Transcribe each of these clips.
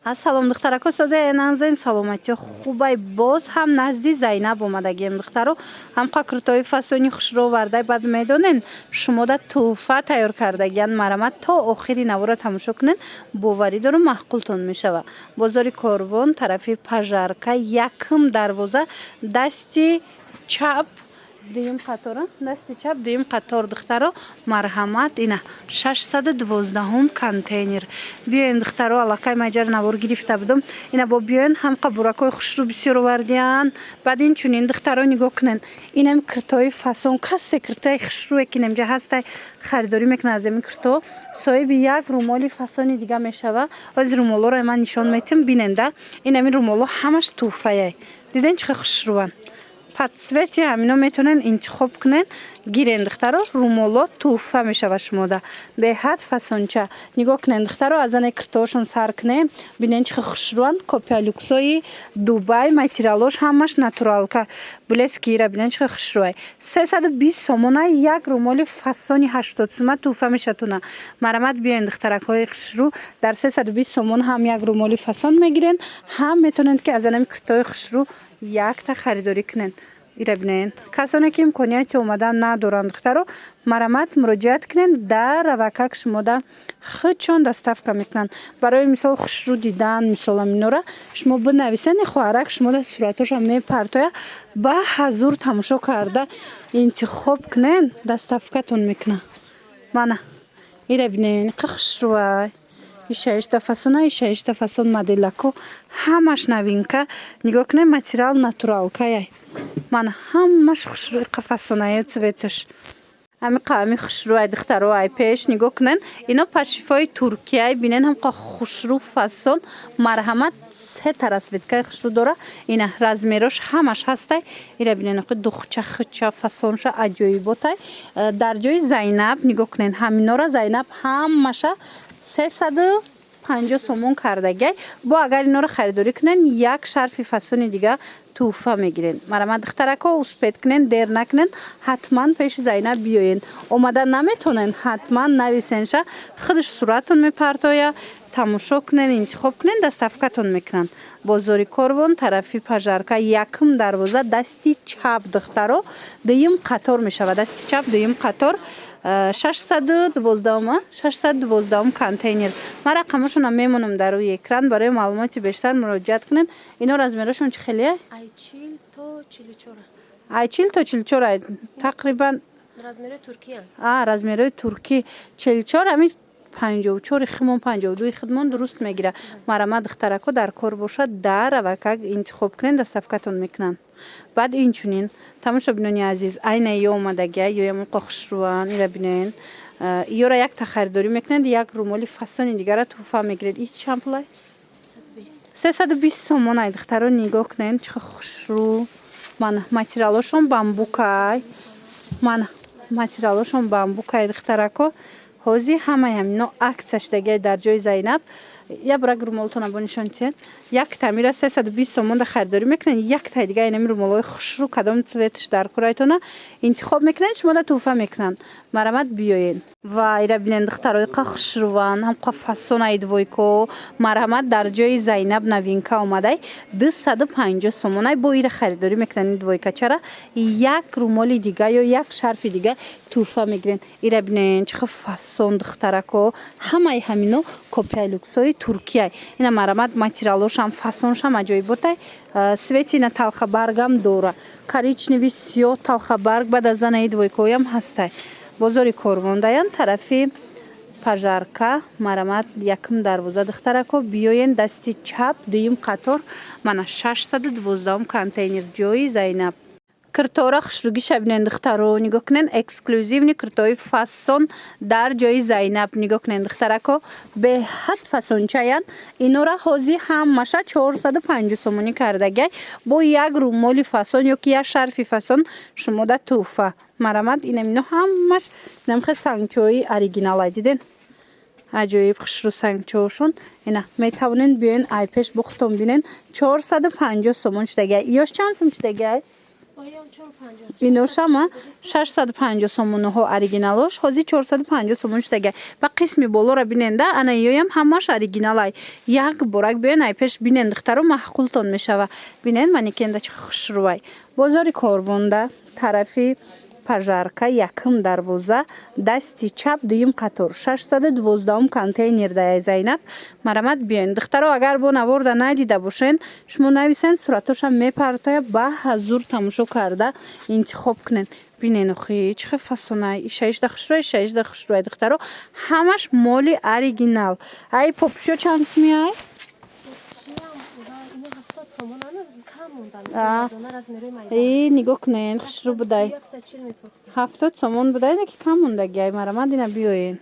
Ассалом духтарако соза нанзен саломати хубай боз ҳам назди Зайнаб омадагием духтаро ҳам қакртои фасони хушро вардай бад медонен шумо да туҳфа тайёр кардагиян марамат то охири навора тамошо кунен боварӣ дорум маҳқултон мешава. Бозори Корвон тарафи Пажарка якм дарвоза дасти чап дуюм қатора дасти чап дуюм қатор духтаро марҳамат ина 612 контейнер биёен духтаро аллакай маҷар навор гирифта будум ина бо биёен ҳам қабуракои хушрӯ бисёр овардиян баъд инчунин духтаро нигоҳ кунен инам киртои фасон касе киртои хушрӯе ки немҷа ҳастай харидорӣ мекунад аз ами кирто соҳиби як румоли фасони дига мешава ози румолоро ман нишон метим биненда инами румоло ҳамаш туҳфае диден чихе хушрӯан подцвети ҳамино метонен интихоб кунен гирен духтаро румоло туҳфа мешава шумода беҳад фасонча нигоҳ кунен духтаро аз ане киртоошон сар кунем бинен чихе хушрӯан копиалюксои Дубай материалош ҳамаш натуралка блески ира бинен чихе хушрӯай 320 сомона як румоли фасони 80 сомон туҳфа мешатуна марамат биёен духтаракҳои хушрӯ дар 320 сомон ҳам як румоли фасон мегирен ҳам метонен ки аз ане киртои хушрӯ якта харидорӣ кунен ира бинен касоне ки имконияти омадан надоранд духтаро марамат муроҷиат кунен дар равакак шумода хичон доставка мекунанд барои мисол хушрӯ дидан мисол аминора шумо бинависен хоҳарак шумода суратоша мепартоя ба ҳазур тамошо карда интихоб кунен доставкатон мекунад мана ира бинен қа хушрӯай ишаишта фасона ишаишта фасон моделако ҳамаш новинка нигоҳ кунем материал натуралкаяй мана ҳамаш хушрӯи қа фасонаи цветаш ами қавами хушрӯай духтароай пеш нигоҳ кунен ино падшифои туркияй бинен ҳам қа хушрӯ фасон марҳамат се тарасветкаи хушрӯ дора ина размерош ҳамаш ҳастай ира бинен оқи духча хича фасонша аҷоиботай дар ҷои Зайнаб нигоҳ кунен ҳаминора Зайнаб ҳамаша 350 сомон кардагай бо агар иноро харидорӣ кунен як шарфи фасони дига туҳфа мегирен марамат духтарако успед кунен дер накунен ҳатман пеши Зайнаб биёен омада наметонен ҳатман нависенша худаш суратон мепартоя тамошо кунен интихоб кунен доставкатон мекунанд бозори Корвон тарафи Пажарка якм дарвоза дасти чап духтаро дуюм қатор мешава дасти чап дуюм қатор 612 контейнер ма рақамашона мемонам дар рӯи экран барои маълумоти бештар муроҷиат кунен ино размерошон чӣ хеле айчил то 44 тақрибан размерои турки 44 ами 54 химон 52 хидмон дуруст мегира марамат духтарако дар кор бошад дар равакак интихоб кунен доставкатон мекунанд баъд инчунин тамошо бинони азиз айна ё омадагия ё ямон қа хушрӯан ира бинен ёра якта харидорӣ мекунед як румоли фасони дигара туҳфа мегиред ин чанд пулай 320 сомон ай духтаро нигоҳ кунен чихе хушрӯ мана материалошон бамбукай мана материалошон бамбукай духтарако ҳозир ҳамаи ҳамино аксиашдагиай дар ҷои Зайнаб я бурак румолтона бо нишонтиен як тамира 320 сомонда харидорӣ мекунен як тай дига инами румолҳои хушрӯ кадом цветаш дар корайтона интихоб мекунен шумода туҳфа мекунанд марамат биёен ва ира бинен духтарои қа хушрӯан ҳам қа фасонаи двойко марҳамат дар ҷои Зайнаб новинка омадай 250 сомонай бо ира харидорӣ мекунанд ин двойкачара як румоли дига ё як шарфи дига туҳфа мегирен ира бинен чихе фасон духтарако ҳамаи ҳамино копиалюксои туркияй ина марамат материалошам фасоншам аҷоиботай свети ина талхабаргам дора коричневи сиёҳ талхабарг баъд аз анаи двойкоям ҳастай бозори Корвондаян тарафи Пажарка марамат якм дарвоза духтарако биёен дасти чап дуюм қатор мана 612 контейнер ҷои Зайнаб киртора хушрӯгиша бинен духтаро нигоҳ кунен эксклюзивни киртои фасон дар ҷои Зайнаб нигоҳ кунен духтарако беҳад фасончаян инора ҳозир ҳамаша 450 сомонӣ кардагай бо як румоли фасон ё ки як шарфи фасон шумода туҳфа марамат инамино ҳамаш намхе сангчои оригиналай диден аҷоиб хушрӯ сангчоошон ина метавонен биёен айпеш бухтон бинен 450 сомон шудагай ёш чанд сум шудагай اینوشم 650 سومون ها اوریجینالش هزی 450 سومون شده و قسمی بالا را بیننده انا یایم همش اوریجینالای یک بارک بیان ای پیش بینند دخترو محقول تون میشوه بینند منی کنده چه خوش روی بازاری کاربونده طرفی پژارکا якм дарвоза дасти чап дуюм қатор 612 контейнер да Зайнаб марамат биён духтаро агар бо наворда надида бошен шумо нависен суратоша мепартоя ба ҳазур тамошо карда интихоб кунен бинен охи чӣ фасонай шаишда хушрӯй духтаро ҳамаш моли оригинал ай попшо чанд сумиай нигоҳ кунен хушрӯ будай 70 сомон будай ки кам мондаги ай марамад ина биёен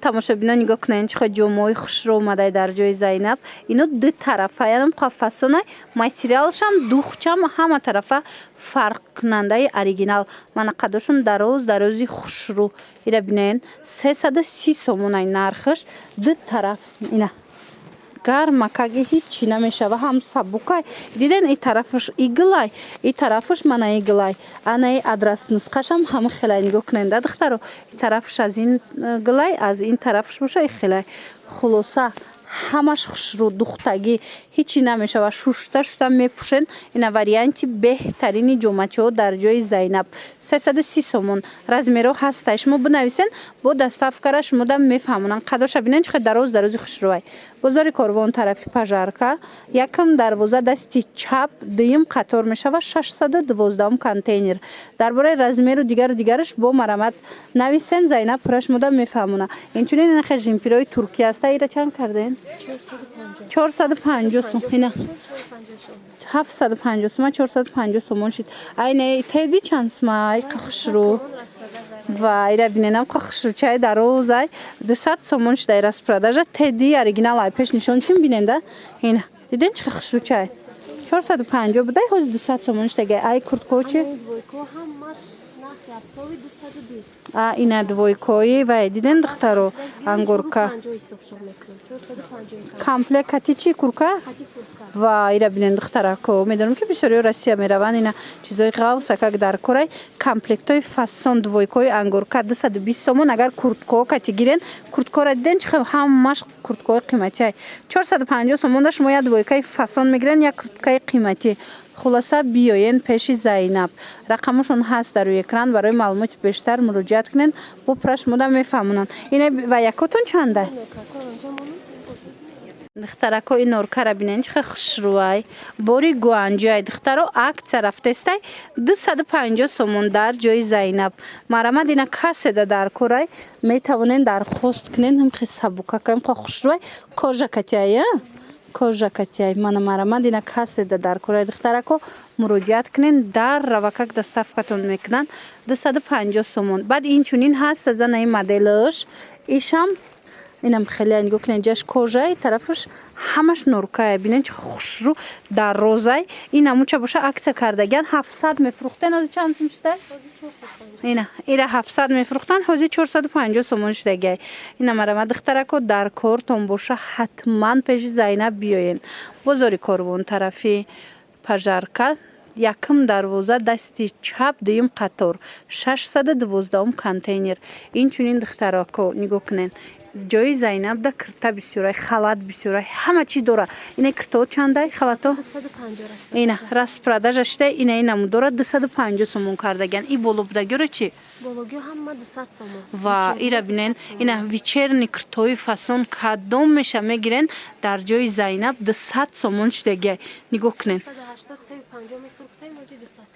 тамошобино нигоҳ кунен чихо ҷомаи хушрӯ омадай дар ҷои Зайнаб ино ду тарафа янам қафасонай материалшам духчам ҳама тарафа фарқкунандаи оригинал манақадошон дарози хушрӯ ира бинен 330 сомонай нархаш ду тараф ина гармакаги ҳичи намешава ҳам сабукай диден и тарафаш иглай и тарафаш мана иглай анаи адрас нусхашам ҳама хелай нигоҳ кунен да духтаро и тарафаш аз ин глай аз ин тарафаш боша и хелай хулоса ҳамаш хушрӯ духтагӣ ҳичи намешава шушта мепӯшен ина варианти беҳтарини ҷомачиҳо дар ҷои Зайнаб 330 сомон размеро ҳастай шумо бинависен бо доставкара шумода мефаҳмонанд қадоша бинен чихе дарози хушрӯай бозори корвон тарафи пажарка якм дарвоза дасти чап дуюм қатор мешава 612 контейнер дар бораи размеру дигараш бо марамат нависен Зайнаб пура шумода мефаҳмона инчунин ина жимпирои туркия аста ира чанд карден 450 сом ина 750 сом 450 сомон шид айне теди чанд сом ай хушрӯ ва ира биненам хушрӯ чай дарозай 200 сомон шидай распродажа теди оригинал ай пеш нишон чим биненда ина диден чи хушрӯ чай 450 будай ҳоз 200 сомон шидай ай курткочи ина двойкои вай диден духтаро ангурка комплект кати чи курка ва ира бинен духтарако медонам ки бисёриҳо Россия мераванд ина чизои ғавсакак дар корай комплектои фасон двойкои ангурка 220 сомон агар курткао кати гирен курткора диден чихе ҳамаш курткаи қиматӣ 450 сомонда шумо як двойкаи фасон мегирен як курткаи қиматӣ хулоса биёен пеши Зайнаб рақамашон ҳаст дар рӯи экран барои маълумоти бештар муроҷиат кунен бо пура шумода мефаҳмонанд ина ва якотон чанда духтарако ин норкара бинен чихе хушрӯай бори гуанҷоай духтаро акция рафтестай 250 сомон дар ҷои Зайнаб марамад ина каседа дар корай метавонен дархост кунен ҳам хе сабукакам хо хушрӯай кожакатия кожакатия мана марамад ина каседа дар корай духтарако муроҷиат кунен дар равакак доставкатон мекунанд 250 сомон баъд инчунин ҳаст аз анаи моделаш ишам инам хеле нигоҳ кунен ҷаш кожаи тарафаш ҳамаш норкая бинен чи хушрӯ дарозай ина муча боша акция кардагиан 700 мефурӯхтен ҳози чанд сом шуда ина ира 700 мефурӯхтан ҳози 450 сомон шудагиай ина марамад духтарако дар кортон боша ҳатман пеши Зайнаб биёен бозори корвон тарафи пажарка якм дарвоза дасти чап дуюм қатор 612 контейнер инчунин духтарако нигоҳ кунен ҷои Зайнаб да кирта бисёрай халат бисёрай ҳама чӣ дора ина киртао чандай халато 250 ина распродажа шида ина мудора 250 сомон кардагиан и боло будагиёро чи бологиё ҳама 200 сомон ва ира бинен ина вечерни киртои фасон кадом меша мегирен дар ҷои Зайнаб 200 сомон шудагиай нигоҳ кунен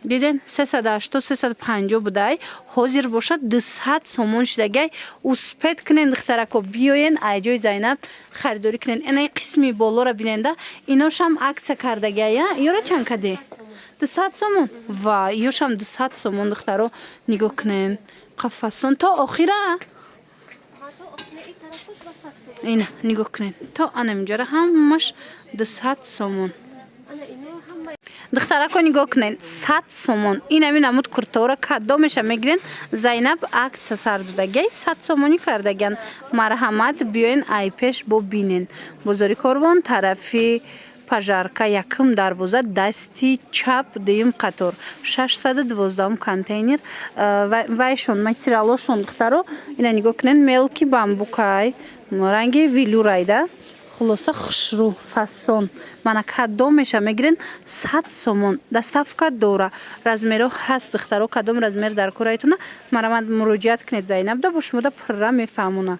диден 380-350 будай ҳозир бошад 200 сомон шудагиай успед кунен духтарако биёен ай ҷои Зайнаб харидорӣ кунен инаи қисми болора биненда иношам акция кардагиай ёра чанд каде 200 сомон ва ёшам 200 сомон духтаро нигоҳ кунен қафасон то охира ина нигоҳ кунен то анаминҷора ҳамаш 200 сомон духтарако нигоҳ кунен 100 сомон инами намуд куртаора кадом меша мегирен Зайнаб акция сар додагиай 100 сомонӣ кардагиан марҳамат биёен ай пеш бо бинен бозори корвон тарафи пожарка якм дарвоза дасти чап дуюм қатор 612 контейнер вайшон материалошон духтаро ина нигоҳ кунед мелки бамбукай ранги велюрайда хулоса хушрӯ фасон мана кадом меша мегирен 100 сомон доставка дора размеро ҳаст духтаро кадом размер дар корайтуна марамад муроҷиат кунед зайнабда бо шумода пурра мефаҳмона.